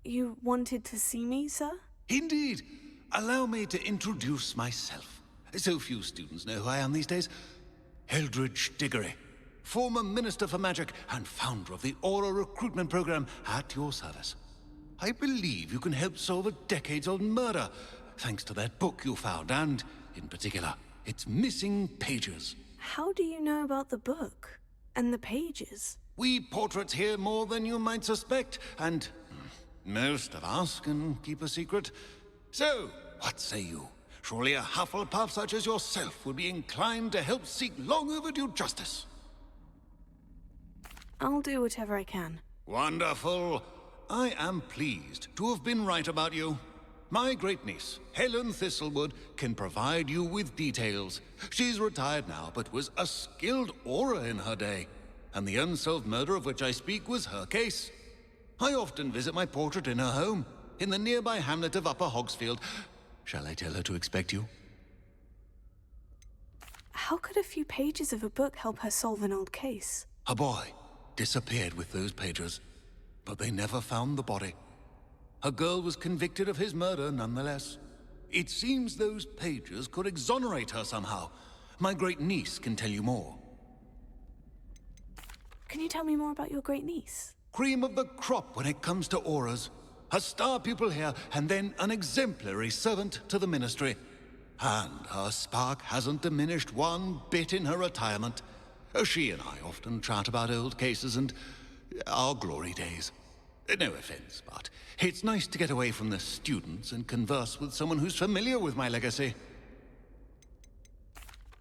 You wanted to see me, sir? Indeed. Allow me to introduce myself. So few students know who I am these days. Eldridge Diggory, former Minister for Magic and founder of the Aura Recruitment Program, at your service. I believe you can help solve a decades-old murder, thanks to that book you found, and, in particular, its missing pages. How do you know about the book? And the pages? We portraits hear more than you might suspect, and most of us can keep a secret. So, what say you? Surely a Hufflepuff such as yourself would be inclined to help seek long overdue justice. I'll do whatever I can. Wonderful. I am pleased to have been right about you. My great-niece, Helen Thistlewood, can provide you with details. She's retired now, but was a skilled aura in her day. And the unsolved murder of which I speak was her case. I often visit my portrait in her home, in the nearby hamlet of Upper Hogsfield. Shall I tell her to expect you? How could a few pages of a book help her solve an old case? A boy disappeared with those pages, but they never found the body. A girl was convicted of his murder nonetheless. It seems those pages could exonerate her somehow. My great-niece can tell you more. Can you tell me more about your great-niece? Cream of the crop when it comes to auras. A star pupil here, and then an exemplary servant to the ministry. And her spark hasn't diminished one bit in her retirement. She and I often chat about old cases and our glory days. No offense, but it's nice to get away from the students and converse with someone who's familiar with my legacy.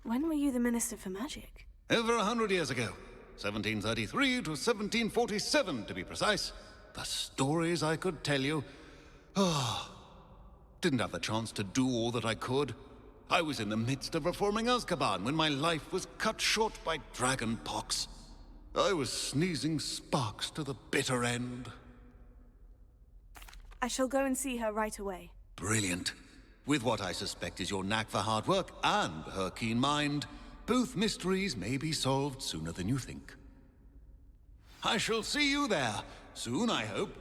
When were you the Minister for Magic? Over 100 years ago. 1733 to 1747, to be precise. The stories I could tell you. Didn't have the chance to do all that I could. I was in the midst of reforming Azkaban when my life was cut short by dragon pox. I was sneezing sparks to the bitter end. I shall go and see her right away. Brilliant. With what I suspect is your knack for hard work and her keen mind, both mysteries may be solved sooner than you think. I shall see you there, soon I hope.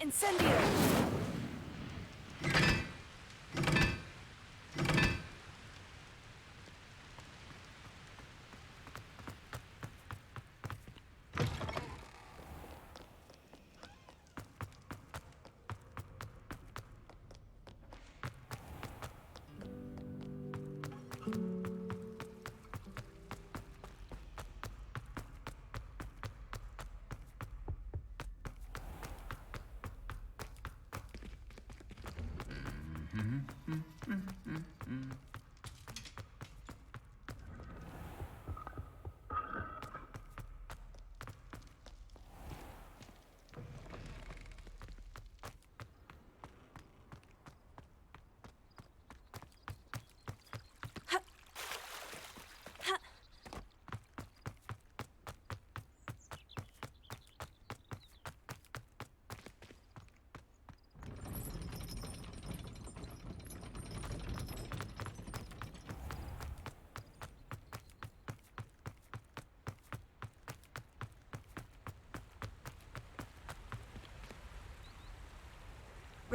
Incendio!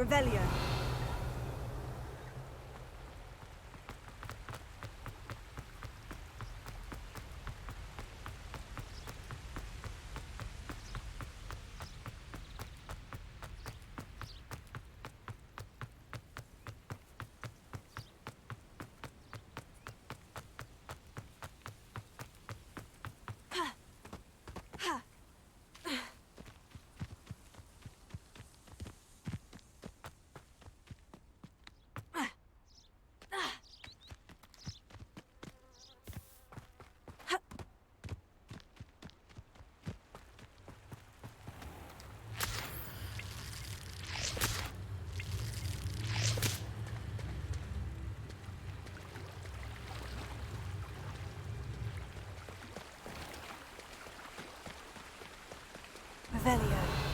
Revelio. Revelio.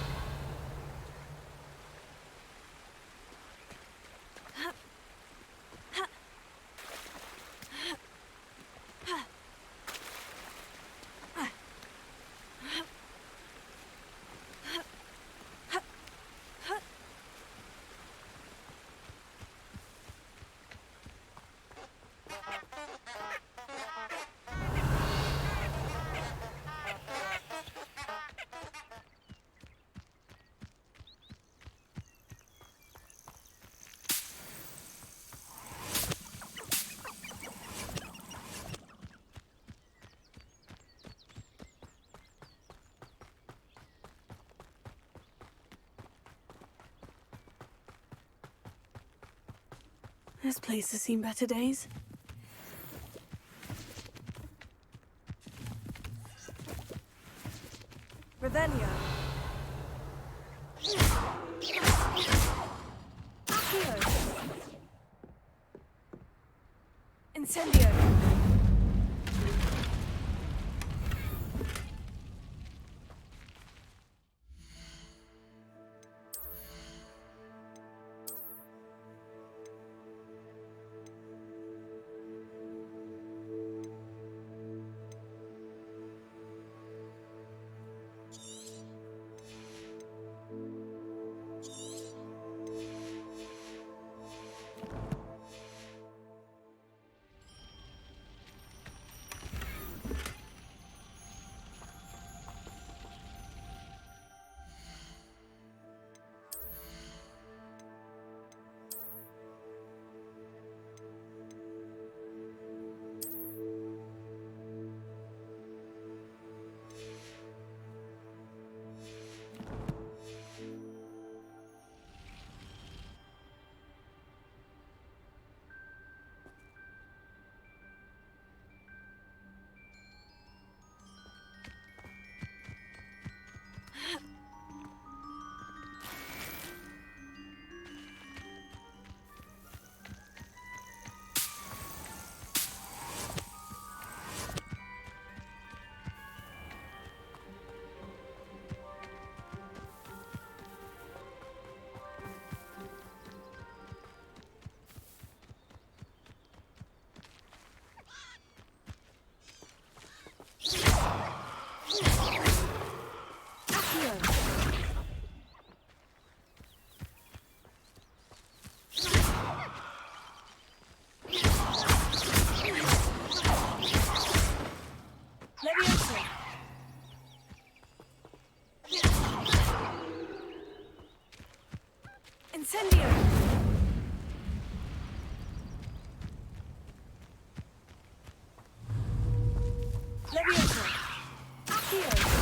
This place has seen better days. Revelio. Accio. Incendio. Incendio! Levioso! Accio!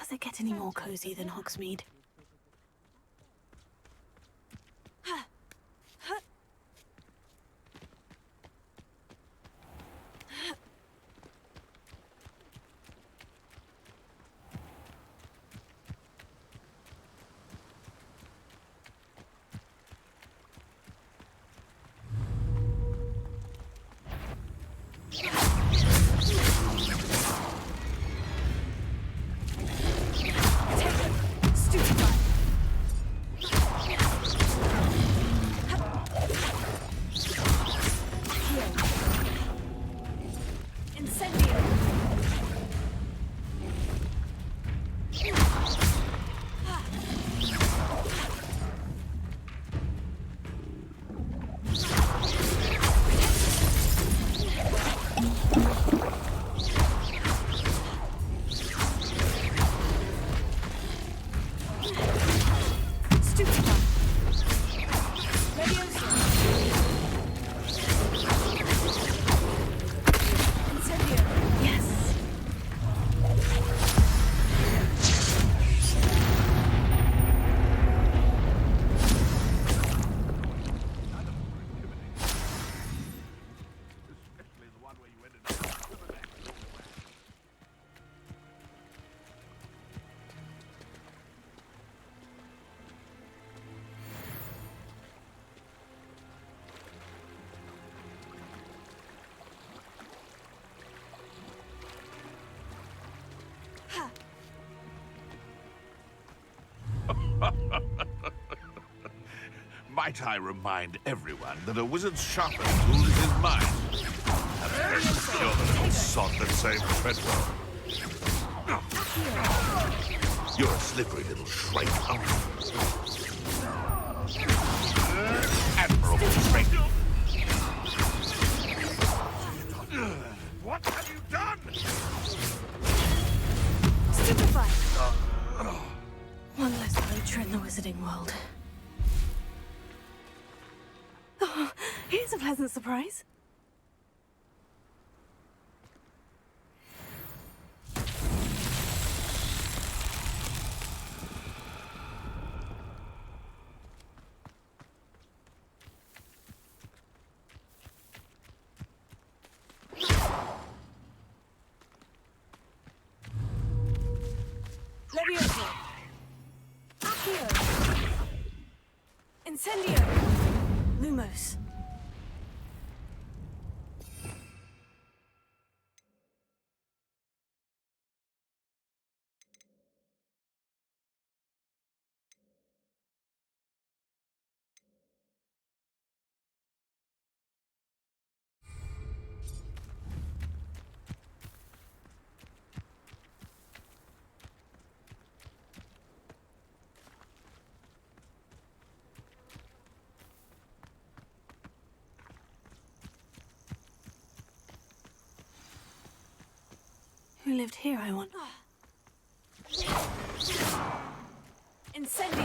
Does it get any more cozy than Hogsmeade? Might I remind everyone that a wizard's sharpest tool is his mind? And you're the little sod that saved Treadwell. You're a slippery little shrike, aren't you? Admirable strength. What have you done? Stupefy! One less poacher in the wizarding world. Oh, here's a pleasant surprise. Levioso. Accio. Incendio. Lumos. Who lived here, I wonder? Incendio!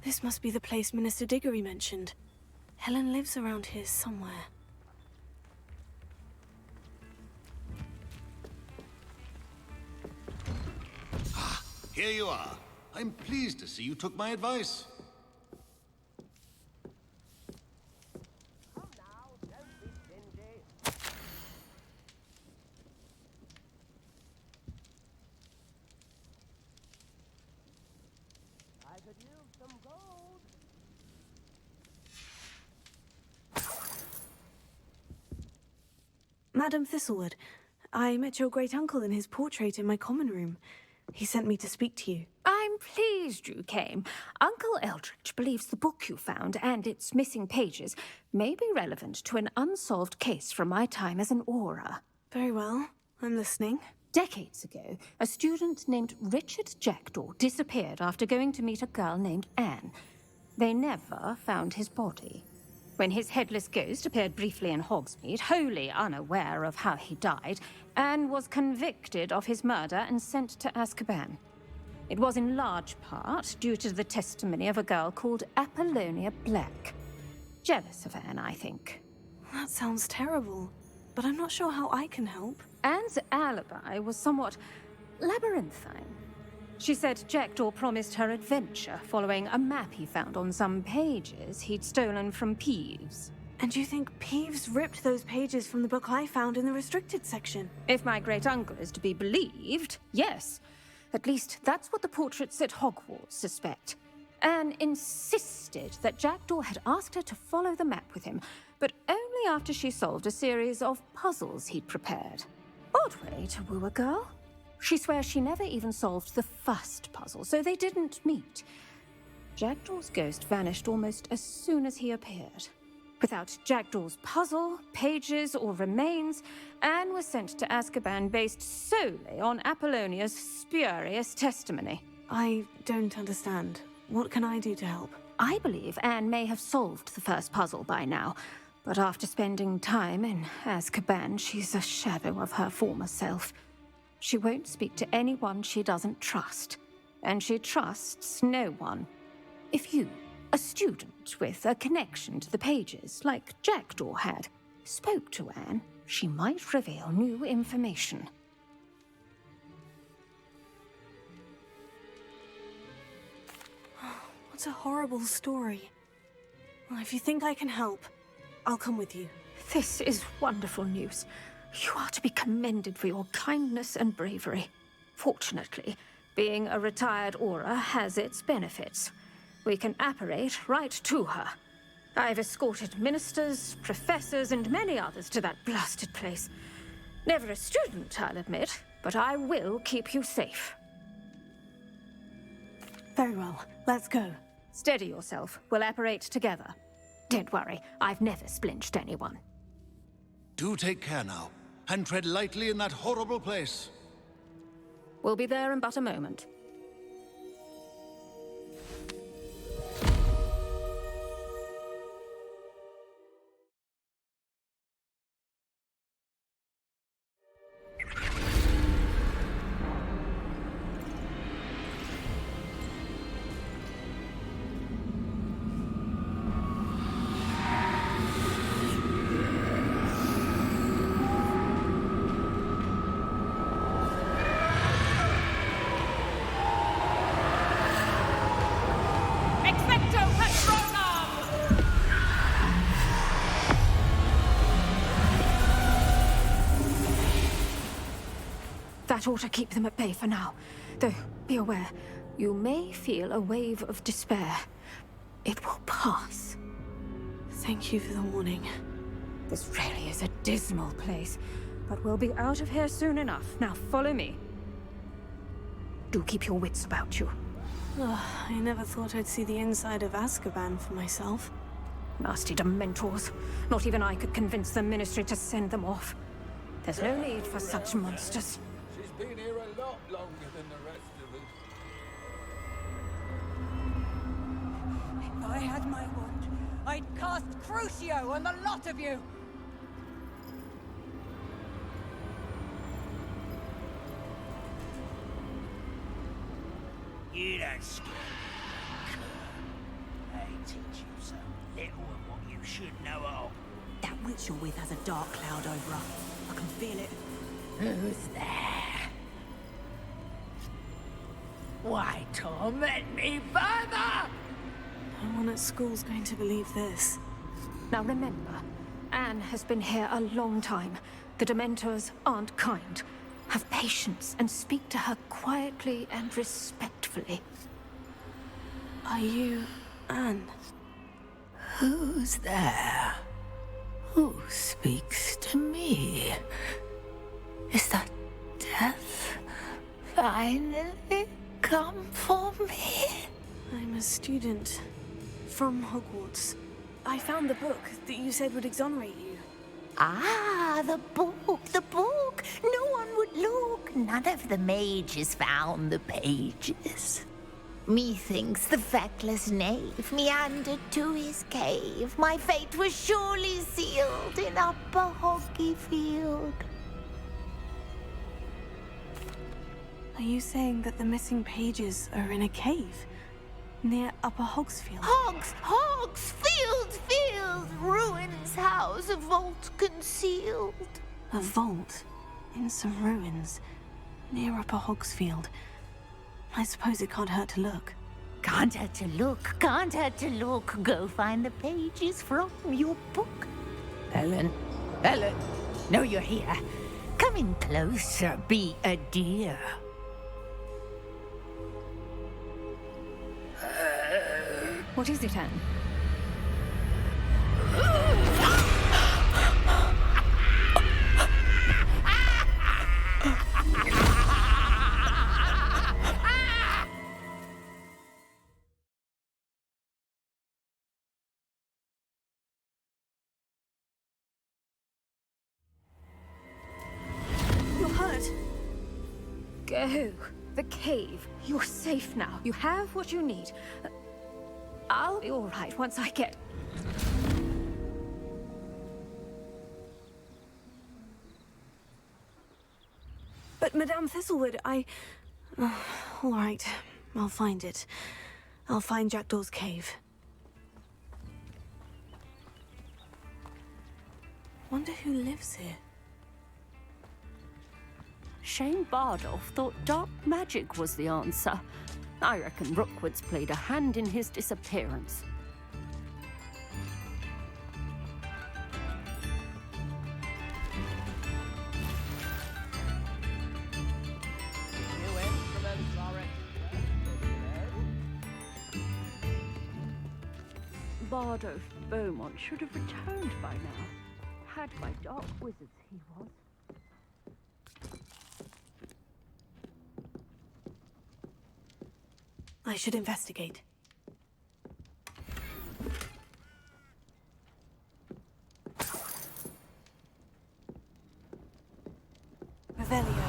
This must be the place Minister Diggory mentioned. Helen lives around here somewhere. Ah, here you are. I'm pleased to see you took my advice. Come now, don't be stingy. I could use some gold. Madam Thistlewood, I met your great-uncle in his portrait in my common room. He sent me to speak to you. I'm pleased you came. Uncle Eldridge believes the book you found and its missing pages may be relevant to an unsolved case from my time as an aura. Very well. I'm listening. Decades ago, a student named Richard Jackdaw disappeared after going to meet a girl named Anne. They never found his body. When his headless ghost appeared briefly in Hogsmeade, wholly unaware of how he died, Anne was convicted of his murder and sent to Azkaban. It was in large part due to the testimony of a girl called Apollonia Black. Jealous of Anne, I think. That sounds terrible, but I'm not sure how I can help. Anne's alibi was somewhat labyrinthine. She said Jackdaw promised her adventure following a map he found on some pages he'd stolen from Peeves. And you think Peeves ripped those pages from the book I found in the restricted section? If my great-uncle is to be believed, yes. At least that's what the portraits at Hogwarts suspect. Anne insisted that Jackdaw had asked her to follow the map with him, but only after she solved a series of puzzles he'd prepared. Odd way to woo a girl. She swears she never even solved the first puzzle, so they didn't meet. Jackdaw's ghost vanished almost as soon as he appeared. Without Jackdaw's puzzle, pages, or remains, Anne was sent to Azkaban based solely on Apollonia's spurious testimony. I don't understand. What can I do to help? I believe Anne may have solved the first puzzle by now, but after spending time in Azkaban, she's a shadow of her former self. She won't speak to anyone she doesn't trust, and she trusts no one. If you, a student with a connection to the pages, like Jackdaw had, spoke to Anne, she might reveal new information. What a horrible story. Well, if you think I can help, I'll come with you. This is wonderful news. You are to be commended for your kindness and bravery. Fortunately, being a retired Auror has its benefits. We can apparate right to her. I've escorted ministers, professors, and many others to that blasted place. Never a student, I'll admit, but I will keep you safe. Very well, let's go. Steady yourself. We'll apparate together. Don't worry, I've never splinched anyone. Do take care now, and tread lightly in that horrible place. We'll be there in but a moment. That ought to keep them at bay for now. Though, be aware, you may feel a wave of despair. It will pass. Thank you for the warning. This really is a dismal place, but we'll be out of here soon enough. Now follow me. Do keep your wits about you. I never thought I'd see the inside of Azkaban for myself. Nasty Dementors. Not even I could convince the Ministry to send them off. There's no need for such monsters. She's been here a lot longer than the rest of us. If I had my wand, I'd cast Crucio on the lot of you! You don't scare me. They teach you so little of what you should know of. That witch you're with has a dark cloud over her. I can feel it. Who's there? Why torment me further? No one at school's going to believe this. Now remember, Anne has been here a long time. The Dementors aren't kind. Have patience and speak to her quietly and respectfully. Are you Anne? Who's there? Who speaks to me? Is that death finally come for me? I'm a student from Hogwarts. I found the book that you said would exonerate you. Ah, the book, the book. No one would look. None of the mages found the pages. Methinks the feckless knave meandered to his cave. My fate was surely sealed in Upper Hoggyfield. Are you saying that the missing pages are in a cave near Upper Hogsfield? Field, ruins house, a vault concealed. A vault in some ruins near Upper Hogsfield. I suppose it can't hurt to look. Can't hurt to look. Go find the pages from your book. Ellen, know you're here. Come in closer, be a dear. What is it, Anne? You're hurt. Go. The cave. You're safe now. You have what you need. I'll be all right once I get... But Madame Thistlewood, all right. I'll find it. I'll find Jackdaw's cave. Wonder who lives here. Shane Bardolph thought dark magic was the answer. I reckon Rookwood's played a hand in his disappearance. New instruments are Bardolph Beaumont should have returned by now. Had by dark wizards he was. I should investigate. Revelio.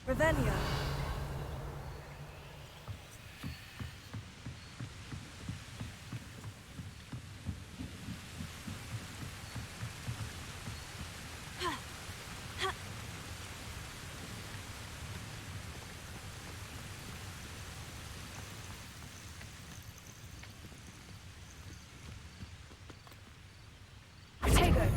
Revelio. Potato.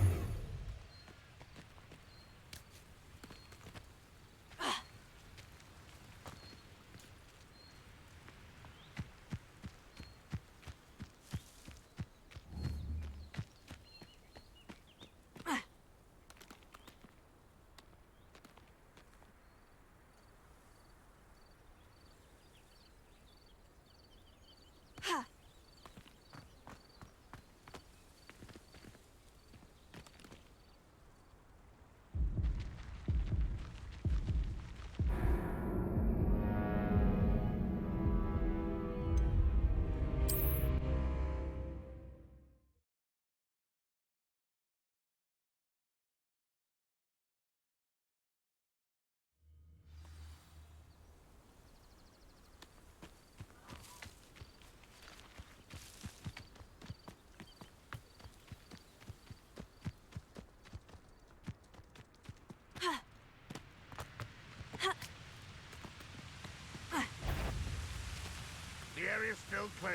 The area's still clear.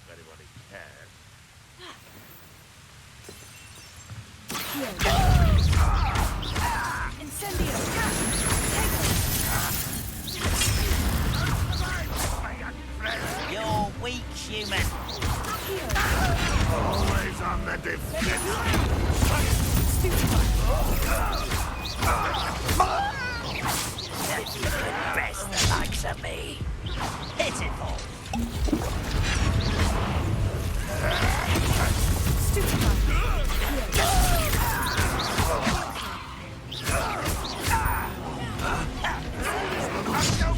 If anyone cares. You're weak, human. Always on the defense. That's the best that likes of me. Pitiful.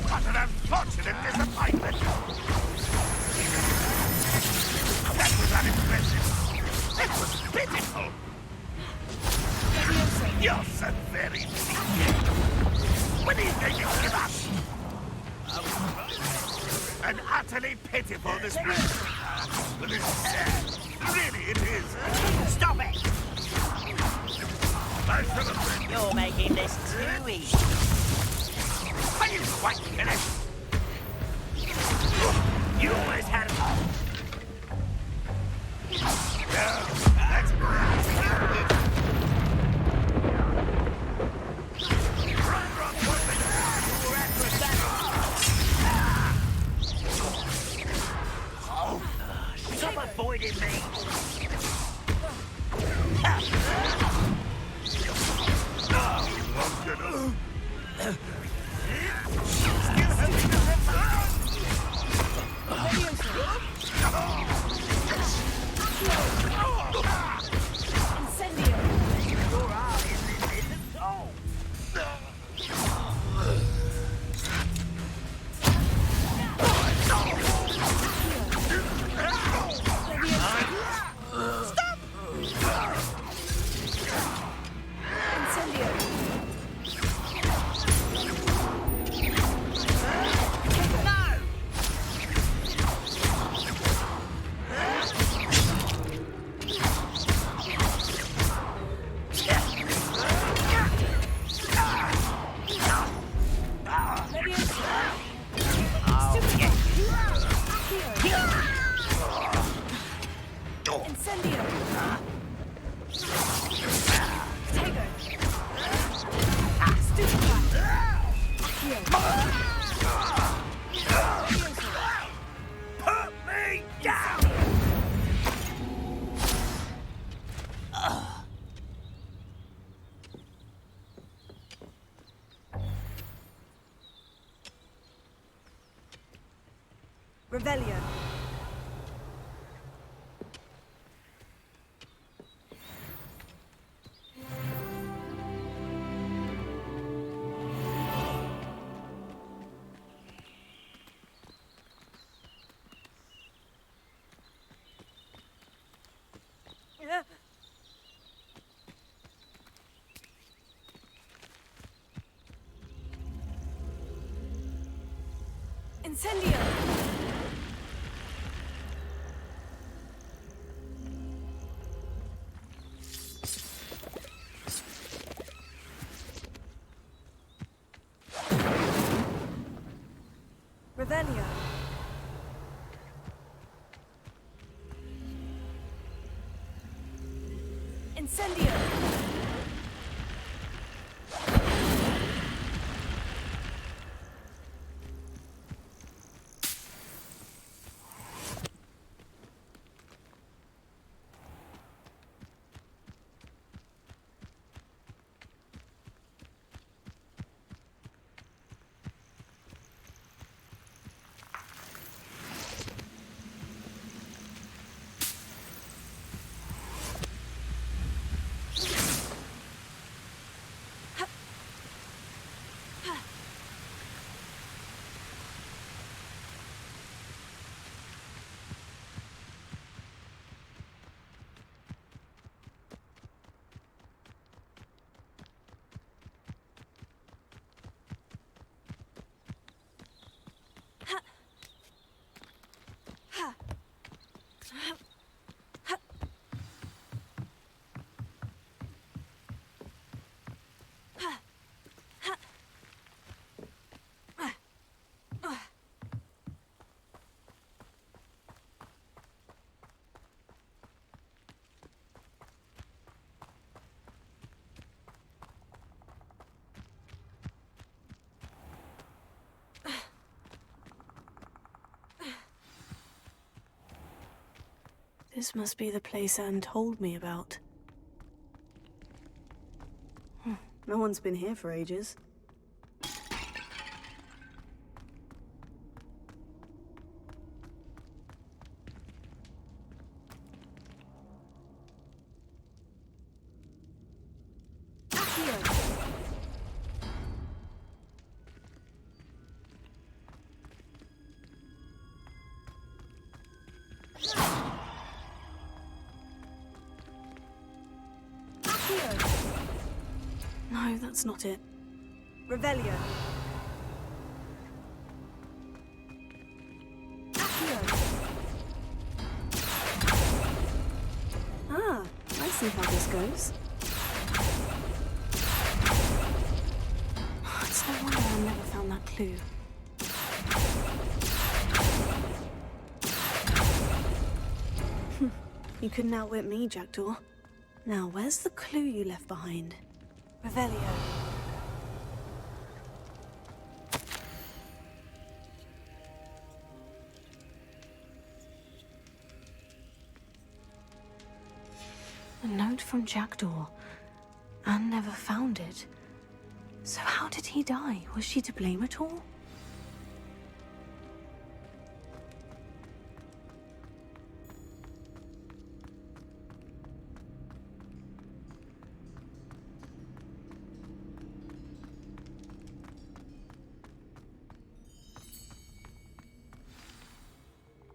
What an unfortunate disappointment. That was unimpressive. That was pitiful. You're so very cheeky. When are you going to give up? An utterly pitiful display. Well, it's sad. Really, it is. Stop it! I should have been. You're making this too easy. Are you quite finished? You always had them. That's Stop avoiding me. Revelio. Incendio! Revelio. Incendio! This must be the place Anne told me about. No one's been here for ages. No, that's not it. Revelio. Ah, I see how this goes. It's no wonder I never found that clue. You couldn't outwit me, Jackdaw. Now, where's the clue you left behind? Revelio. A note from Jackdaw. Anne never found it. So how did he die? Was she to blame at all?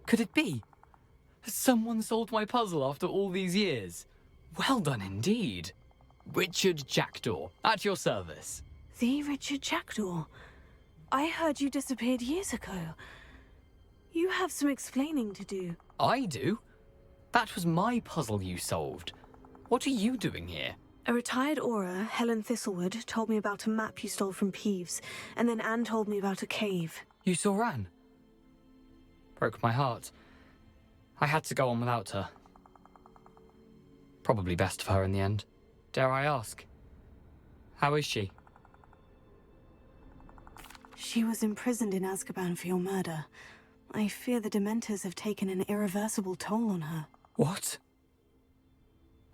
Could it be? Has someone solved my puzzle after all these years? Well done indeed. Richard Jackdaw, at your service. The Richard Jackdaw? I heard you disappeared years ago. You have some explaining to do. I do? That was my puzzle you solved. What are you doing here? A retired aura, Helen Thistlewood, told me about a map you stole from Peeves, and then Anne told me about a cave. You saw Anne? Broke my heart. I had to go on without her. Probably best for her in the end. Dare I ask? How is she? She was imprisoned in Azkaban for your murder. I fear the Dementors have taken an irreversible toll on her. What?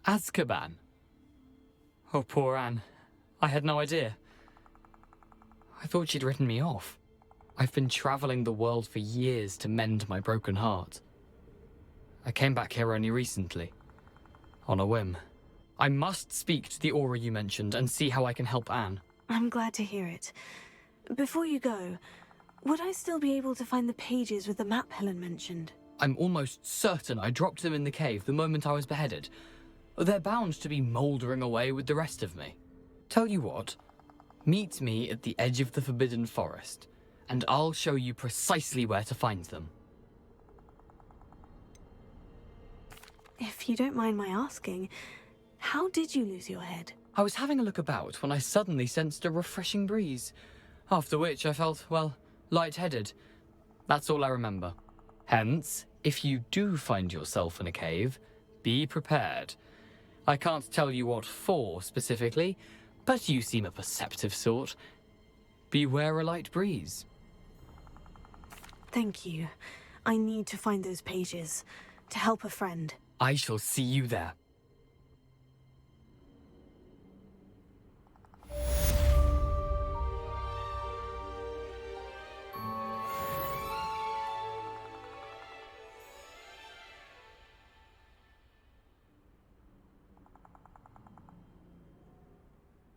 Azkaban? Oh, poor Anne. I had no idea. I thought she'd written me off. I've been traveling the world for years to mend my broken heart. I came back here only recently, on a whim. I must speak to the aura you mentioned and see how I can help Anne. I'm glad to hear it. Before you go, would I still be able to find the pages with the map Helen mentioned? I'm almost certain I dropped them in the cave the moment I was beheaded. They're bound to be mouldering away with the rest of me. Tell you what, meet me at the edge of the Forbidden Forest, and I'll show you precisely where to find them. If you don't mind my asking, how did you lose your head? I was having a look about when I suddenly sensed a refreshing breeze, after which I felt, well, lightheaded. That's all I remember. Hence, if you do find yourself in a cave, be prepared. I can't tell you what for specifically, but you seem a perceptive sort. Beware a light breeze. Thank you. I need to find those pages to help a friend. I shall see you there.